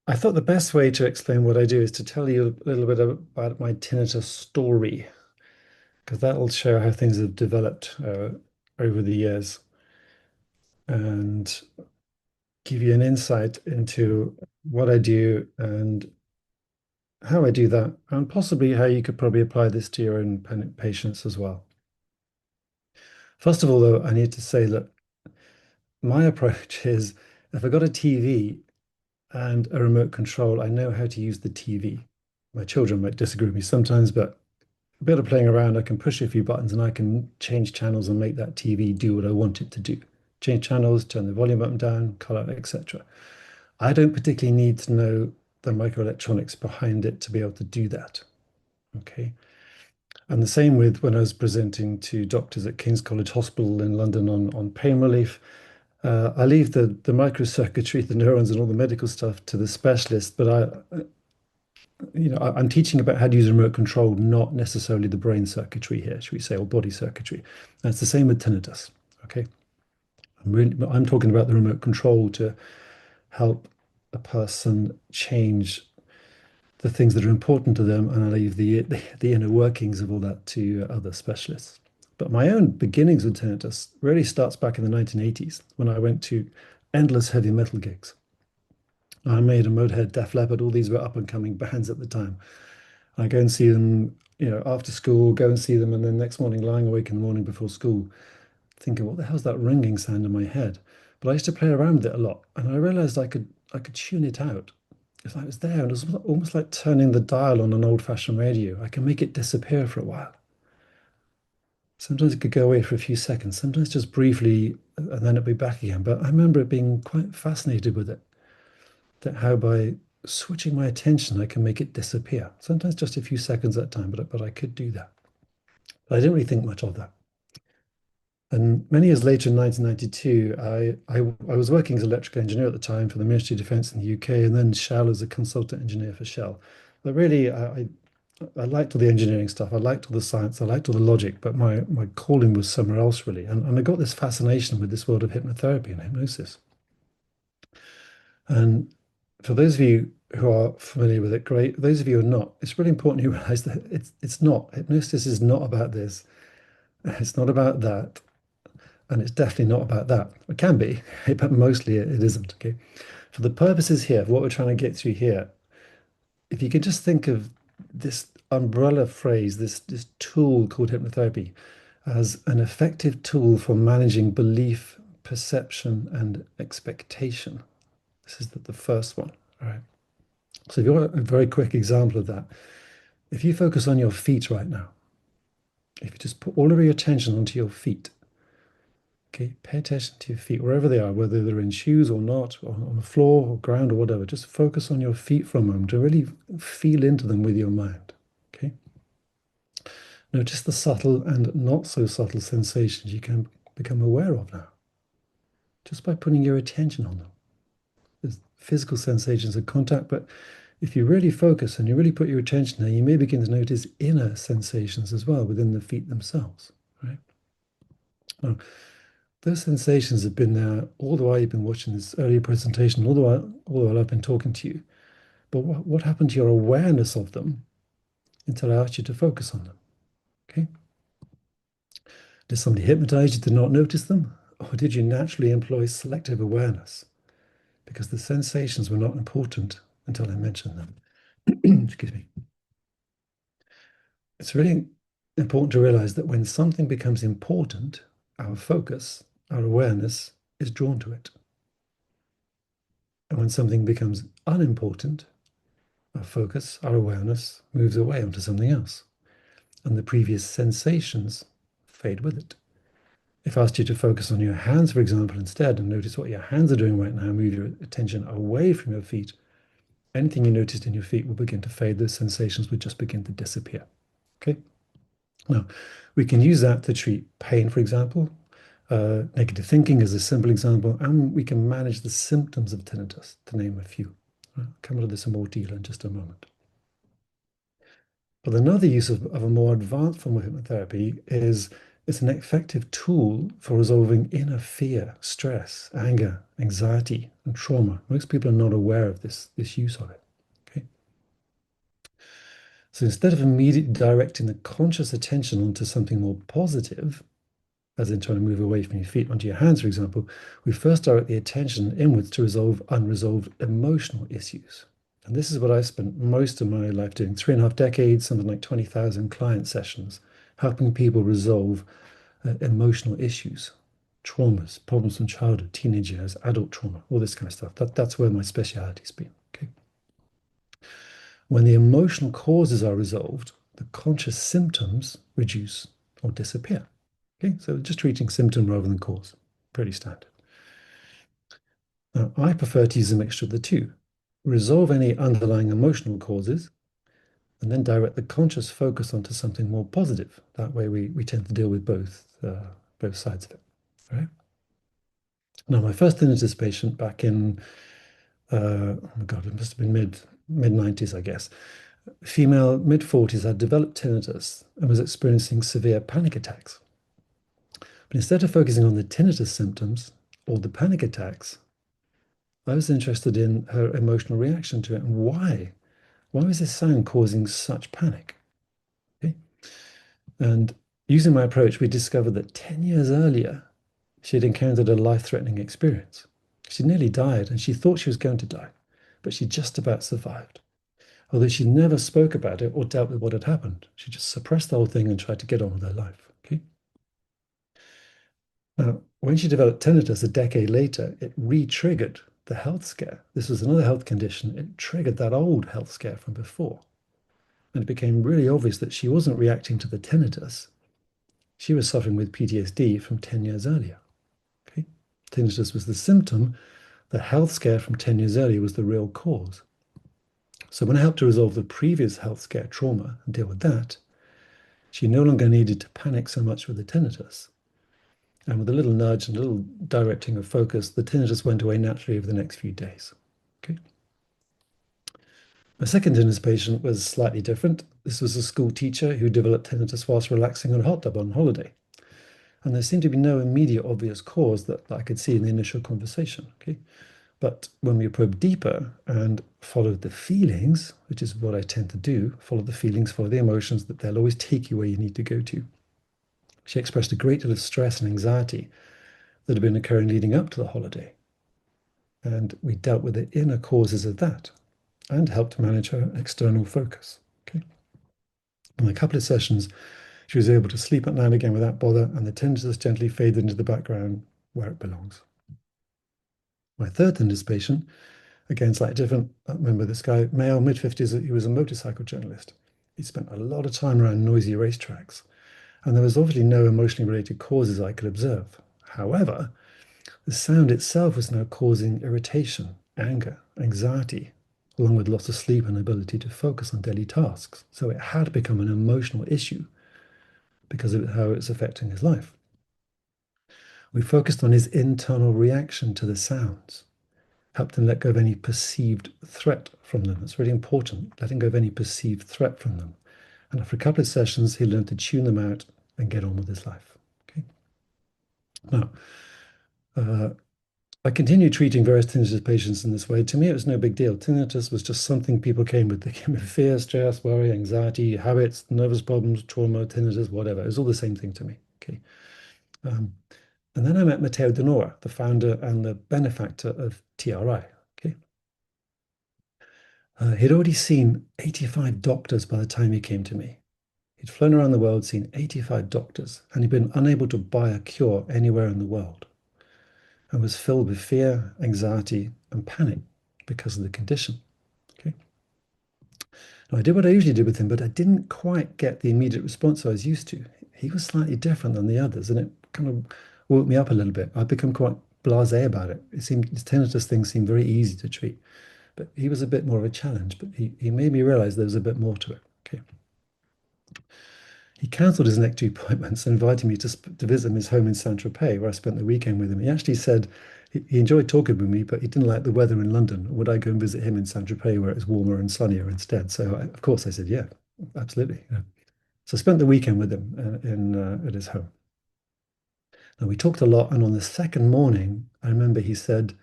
I thought the best way to explain what I do is to tell you a little bit about my tinnitus story, because that will show how things have developed over the years and give you an insight into what I do and how I do that, and possibly how you could probably apply this to your own patients as well. First of all, though, I need to say that my approach is if I got a TV and a remote control, I know how to use the TV. My children might disagree with me sometimes, but a bit of playing around, I can push a few buttons and I can change channels and make that TV do what I want it to do. Change channels, turn the volume up and down, color, etc. I don't particularly need to know the microelectronics behind it to be able to do that. Okay. And the same with when I was presenting to doctors at King's College Hospital in London on pain relief. I leave the microcircuitry, the neurons, and all the medical stuff to the specialist, but I'm teaching about how to use a remote control, not necessarily the brain circuitry here, should we say, or body circuitry. And it's the same with tinnitus. Okay, I'm talking about the remote control to help a person change the things that are important to them, and I leave the inner workings of all that to other specialists. But my own beginnings with tinnitus really starts back in the 1980s when I went to endless heavy metal gigs. I made a Motorhead, Def Leppard, all these were up and coming bands at the time. I go and see them, after school, go and see them, and then next morning, lying awake in the morning before school, thinking, what the hell's that ringing sound in my head? But I used to play around with it a lot, and I realized I could tune it out. If I was there, and it was almost like turning the dial on an old-fashioned radio. I can make it disappear for a while. Sometimes it could go away for a few seconds, sometimes just briefly, and then it'd be back again. But I remember it being quite fascinated with it, that how by switching my attention, I can make it disappear. Sometimes just a few seconds at a time, but I could do that. But I didn't really think much of that. And many years later, in 1992, I was working as an electrical engineer at the time for the Ministry of Defence in the UK, and then Shell as a consultant engineer for Shell. But really, I liked all the engineering stuff. I liked all the science. I liked all the logic. But my calling was somewhere else, really. And I got this fascination with this world of hypnotherapy and hypnosis. And for those of you who are familiar with it, great. Those of you who are not, it's really important you realize that it's not. Hypnosis is not about this. It's not about that. And it's definitely not about that. It can be, but mostly it isn't. Okay. For the purposes here of what we're trying to get through here, if you can just think of this umbrella phrase, this tool called hypnotherapy, as an effective tool for managing belief, perception, and expectation. This is the first one. All right. So if you want a very quick example of that, if you focus on your feet right now, if you just put all of your attention onto your feet, okay, pay attention to your feet, wherever they are, whether they're in shoes or not, or on the floor or ground or whatever. Just focus on your feet for a moment to really feel into them with your mind. Okay. Notice the subtle and not so subtle sensations you can become aware of now, just by putting your attention on them. There's physical sensations of contact, but if you really focus and you really put your attention there, you may begin to notice inner sensations as well within the feet themselves, right? Now, those sensations have been there all the while you've been watching this earlier presentation, all the while I've been talking to you. But what happened to your awareness of them until I asked you to focus on them? Okay. Did somebody hypnotize you to not notice them? Or did you naturally employ selective awareness? Because the sensations were not important until I mentioned them. Excuse me. It's really important to realize that when something becomes important, our focus, our awareness is drawn to it. And when something becomes unimportant, our focus, our awareness moves away onto something else. And the previous sensations fade with it. If I asked you to focus on your hands, for example, instead, and notice what your hands are doing right now, move your attention away from your feet, anything you noticed in your feet will begin to fade. Those sensations would just begin to disappear. Okay. Now, we can use that to treat pain, for example. Negative thinking is a simple example, and we can manage the symptoms of tinnitus, to name a few. I'll come into this in more detail in just a moment. But another use of a more advanced form of hypnotherapy is It's an effective tool for resolving inner fear, stress, anger, anxiety, and trauma. Most people are not aware of this use of it. Okay. So instead of immediately directing the conscious attention onto something more positive, as in trying to move away from your feet onto your hands, for example, we first direct the attention inwards to resolve unresolved emotional issues. And this is what I spent most of my life doing, 3.5 decades, something like 20,000 client sessions, helping people resolve emotional issues, traumas, problems from childhood, teenage years, adult trauma, all this kind of stuff. That's where my speciality's been. Okay. When the emotional causes are resolved, the conscious symptoms reduce or disappear. Okay, so just treating symptom rather than cause. Pretty standard. Now, I prefer to use a mixture of the two. Resolve any underlying emotional causes and then direct the conscious focus onto something more positive. That way we tend to deal with both sides of it. All right. Now, my first tinnitus patient back in, oh my God, it must have been mid 90s, I guess. Female, mid 40s, had developed tinnitus and was experiencing severe panic attacks. But instead of focusing on the tinnitus symptoms or the panic attacks, I was interested in her emotional reaction to it and why. Why was this sound causing such panic? Okay. And using my approach, we discovered that 10 years earlier, she had encountered a life-threatening experience. She nearly died and she thought she was going to die, but she just about survived. Although she never spoke about it or dealt with what had happened. She just suppressed the whole thing and tried to get on with her life. Okay. Now, when she developed tinnitus a decade later, it re-triggered the health scare. This was another health condition. It triggered that old health scare from before. And it became really obvious that she wasn't reacting to the tinnitus. She was suffering with PTSD from 10 years earlier. Okay? Tinnitus was the symptom. The health scare from 10 years earlier was the real cause. So when I helped her resolve the previous health scare trauma and deal with that, she no longer needed to panic so much with the tinnitus. And with a little nudge and a little directing of focus, the tinnitus went away naturally over the next few days. Okay. My second tinnitus patient was slightly different. This was a school teacher who developed tinnitus whilst relaxing on a hot tub on holiday. And there seemed to be no immediate obvious cause that I could see in the initial conversation. Okay. But when we probed deeper and followed the feelings, which is what I tend to do, follow the feelings, follow the emotions, that they'll always take you where you need to go to. She expressed a great deal of stress and anxiety that had been occurring leading up to the holiday. And we dealt with the inner causes of that and helped manage her external focus. Okay. In a couple of sessions, she was able to sleep at night again without bother, and the tinnitus gently faded into the background where it belongs. My third tinnitus patient, again, slightly different. I remember this guy, male, mid-50s, he was a motorcycle journalist. He spent a lot of time around noisy racetracks, and there was obviously no emotionally related causes I could observe. However, the sound itself was now causing irritation, anger, anxiety, along with loss of sleep and ability to focus on daily tasks. So it had become an emotional issue because of how it's affecting his life. We focused on his internal reaction to the sounds, helped him let go of any perceived threat from them. It's really important, letting go of any perceived threat from them. And after a couple of sessions, he learned to tune them out and get on with his life. Okay. Now, uh, I continued treating various tinnitus patients in this way. To me, it was no big deal. Tinnitus was just something people came with. They came with fear, stress, worry, anxiety, habits, nervous problems, trauma, tinnitus, whatever. It was all the same thing to me. Okay. Um, and then I met Matteo De Nora, the founder and the benefactor of TRI. Okay. He'd already seen 85 doctors by the time he came to me. He'd flown around the world, seen 85 doctors, and he'd been unable to buy a cure anywhere in the world, and was filled with fear, anxiety, and panic because of the condition. Okay. Now, I did what I usually did with him, but I didn't quite get the immediate response I was used to. He was slightly different than the others, and it kind of woke me up a little bit. I'd become quite blasé about it. It seemed his tinnitus thing seemed very easy to treat, but he was a bit more of a challenge. But he made me realize there was a bit more to it. Okay. He cancelled his next two appointments and invited me to visit him his home in Saint-Tropez, where I spent the weekend with him. He actually said he enjoyed talking with me, but he didn't like the weather in London. Would I go and visit him in Saint-Tropez, where it's warmer and sunnier instead? So, of course, I said, yeah, absolutely. Yeah. So I spent the weekend with him at his home. And we talked a lot. And on the second morning, I remember he said,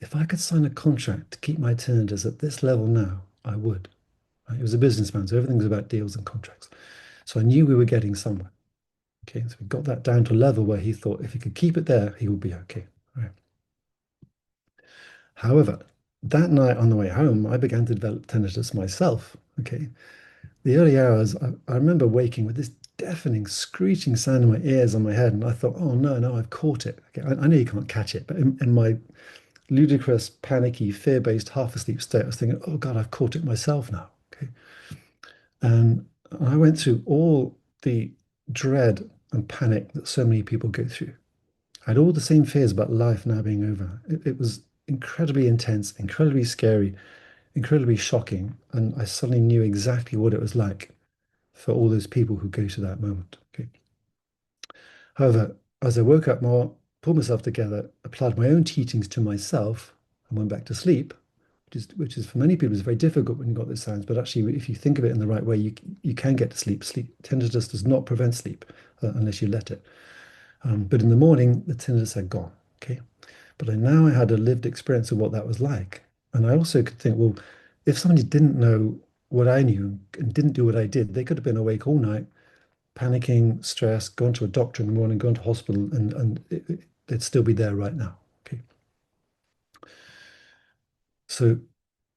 if I could sign a contract to keep my tinnitus at this level now, I would. Right? He was a businessman, so everything was about deals and contracts. So I knew we were getting somewhere. Okay, so we got that down to a level where he thought if he could keep it there, he would be okay. Right. However, that night on the way home, I began to develop tinnitus myself. Okay, the early hours, I remember waking with this deafening, screeching sound in my ears on my head, and I thought, oh no, no, I've caught it. Okay, I know you can't catch it, but in my ludicrous, panicky, fear-based, half-asleep state, I was thinking, oh God, I've caught it myself now. Okay, and I went through all the dread and panic that so many people go through. I had all the same fears about life now being over. It was incredibly intense, incredibly scary, incredibly shocking, and I suddenly knew exactly what it was like for all those people who go to that moment. Okay. However, as I woke up more, pulled myself together, applied my own teachings to myself, and went back to sleep, which is for many people is very difficult when you've got those signs. But actually, if you think of it in the right way, you can get to sleep. Sleep tinnitus does not prevent sleep unless you let it. But in the morning, the tinnitus had gone. Okay. But now I had a lived experience of what that was like. And I also could think, well, if somebody didn't know what I knew and didn't do what I did, they could have been awake all night, panicking, stressed, gone to a doctor in the morning, gone to hospital, and they'd still be there right now. Okay. So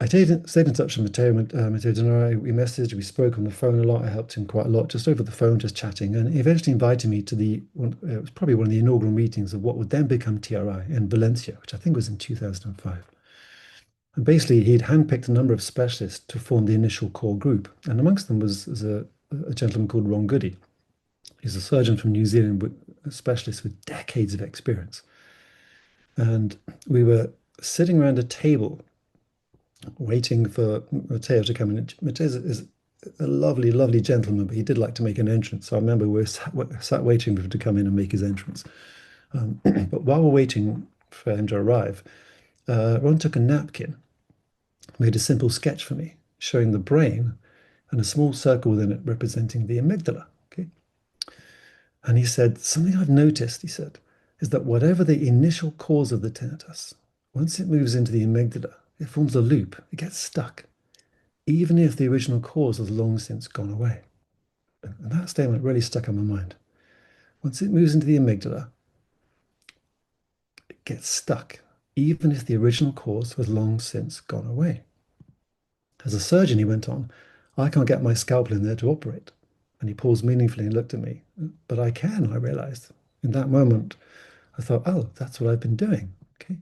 I stayed in touch with Matteo De Nora. We messaged, we spoke on the phone a lot. I helped him quite a lot, just over the phone, just chatting. And he eventually invited me to it was probably one of the inaugural meetings of what would then become TRI in Valencia, which I think was in 2005. And basically, he'd handpicked a number of specialists to form the initial core group. And amongst them was a gentleman called Ron Goody. He's a surgeon from New Zealand, a specialist with decades of experience. And we were sitting around a table waiting for Matteo to come in. Matteo is a lovely, lovely gentleman, but he did like to make an entrance. So I remember we were sat waiting for him to come in and make his entrance. But while we're waiting for him to arrive, Ron took a napkin, made a simple sketch for me, showing the brain and a small circle within it representing the amygdala. Okay. And he said, something I've noticed, he said, is that whatever the initial cause of the tinnitus, once it moves into the amygdala, it forms a loop, it gets stuck, even if the original cause has long since gone away. And that statement really stuck on my mind. Once it moves into the amygdala, it gets stuck, even if the original cause has long since gone away. As a surgeon, he went on, I can't get my scalpel in there to operate. And he paused meaningfully and looked at me. But I can, I realized. In that moment, I thought, oh, that's what I've been doing. Okay.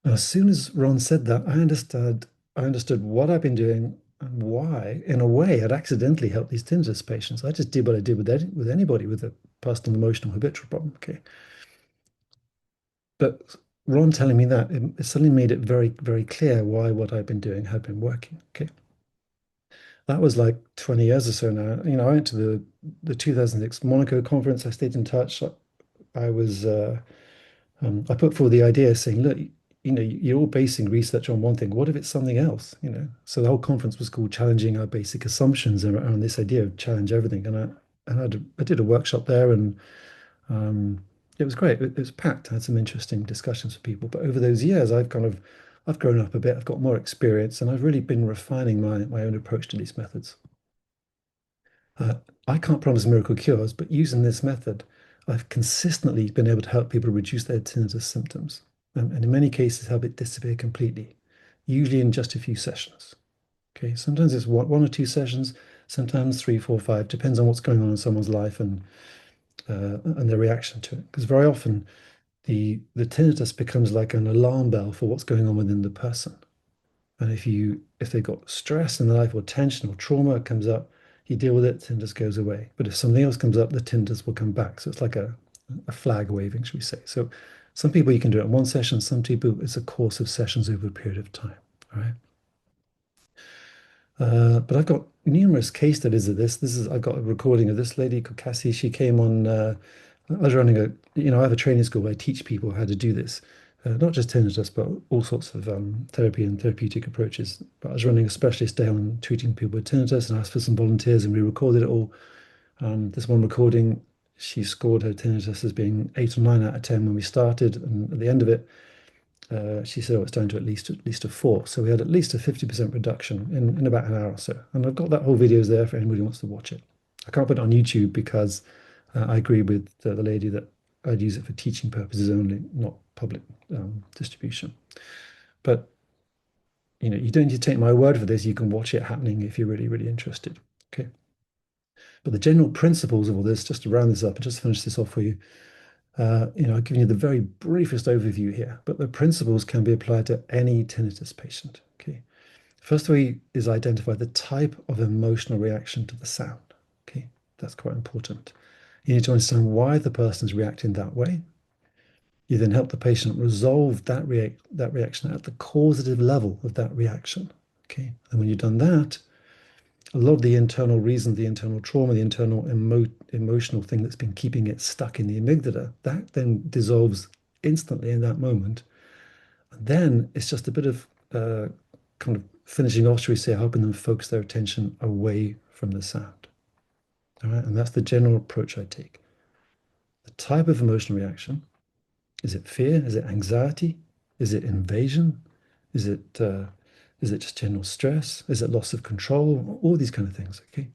Now, as soon as Ron said that, I understood what I've been doing and why, in a way, I'd accidentally helped these tinnitus patients. I just did what I did with anybody with a personal emotional habitual problem. Okay. But Ron telling me that, it suddenly made it very, very clear why what I've been doing had been working. Okay. That was like 20 years or so now. I went to the 2006 Monaco conference. I stayed in touch. I was I put forward the idea saying, look, you're all basing research on one thing. What if it's something else? So the whole conference was called Challenging Our Basic Assumptions around this idea of challenge everything. And I did a workshop there, and um, it was great. It was packed. I had some interesting discussions with people. But over those years, I've grown up a bit. I've got more experience, and I've really been refining my own approach to these methods. Uh, I can't promise miracle cures, but using this method, I've consistently been able to help people reduce their tinnitus symptoms, and in many cases help it disappear completely, usually in just a few sessions. Okay, sometimes it's one or two sessions, sometimes three, four, five, depends on what's going on in someone's life and their reaction to it. Because very often the tinnitus becomes like an alarm bell for what's going on within the person. And if they've got stress in their life or tension or trauma comes up, you deal with it, tinnitus goes away. But if something else comes up, the tinnitus will come back. So it's like a flag waving, should we say. So some people you can do it in one session, some people it's a course of sessions over a period of time. All right. But I've got numerous case studies of this. I've got a recording of this lady called Cassie. She came on. I was running I have a training school where I teach people how to do this, not just tinnitus, but all sorts of therapy and therapeutic approaches. But I was running a specialist day on treating people with tinnitus, and asked for some volunteers, and we recorded it all. This one recording, She scored her tinnitus as being 8 or 9 out of 10 when we started, and at the end of it, she said, "Oh, it's down to at least a 4." So we had at least a 50% reduction in about an hour or so. And I've got that whole videos there for anybody who wants to watch it. I can't put it on YouTube because I agree with the lady that I'd use it for teaching purposes only, not public distribution. But you don't need to take my word for this. You can watch it happening if you're really, really interested. Okay. But the general principles of all this, just to round this up and just finish this off for you, I've given you the very briefest overview here, but the principles can be applied to any tinnitus patient. Okay. First way is identify the type of emotional reaction to the sound. Okay. That's quite important. You need to understand why the person is reacting that way. You then help the patient resolve that reaction at the causative level of that reaction. Okay. And when you've done that, a lot of the internal reason, the internal trauma, the internal emotional thing that's been keeping it stuck in the amygdala, that then dissolves instantly in that moment. And then it's just a bit of kind of finishing off, shall we say, helping them focus their attention away from the sound. All right. And that's the general approach I take. The type of emotional reaction, is it fear? Is it anxiety? Is it invasion? Is it just general stress? Is it loss of control? All these kind of things. Okay.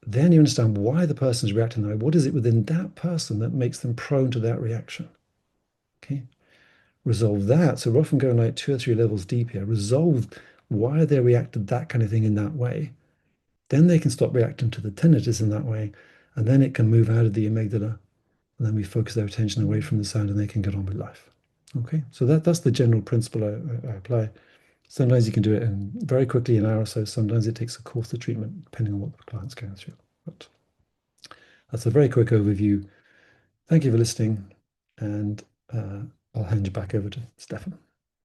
Then you understand why the person is reacting that way. What is it within that person that makes them prone to that reaction? Okay. Resolve that. So we're often going like 2 or 3 levels deep here. Resolve why they reacted that kind of thing in that way. Then they can stop reacting to the tinnitus in that way. And then it can move out of the amygdala. And then we focus their attention away from the sound and they can get on with life. Okay. So that's the general principle I apply. Sometimes you can do it in very quickly, an hour or so. Sometimes it takes a course of treatment, depending on what the client's going through. But that's a very quick overview. Thank you for listening, and I'll hand you back over to Stefan.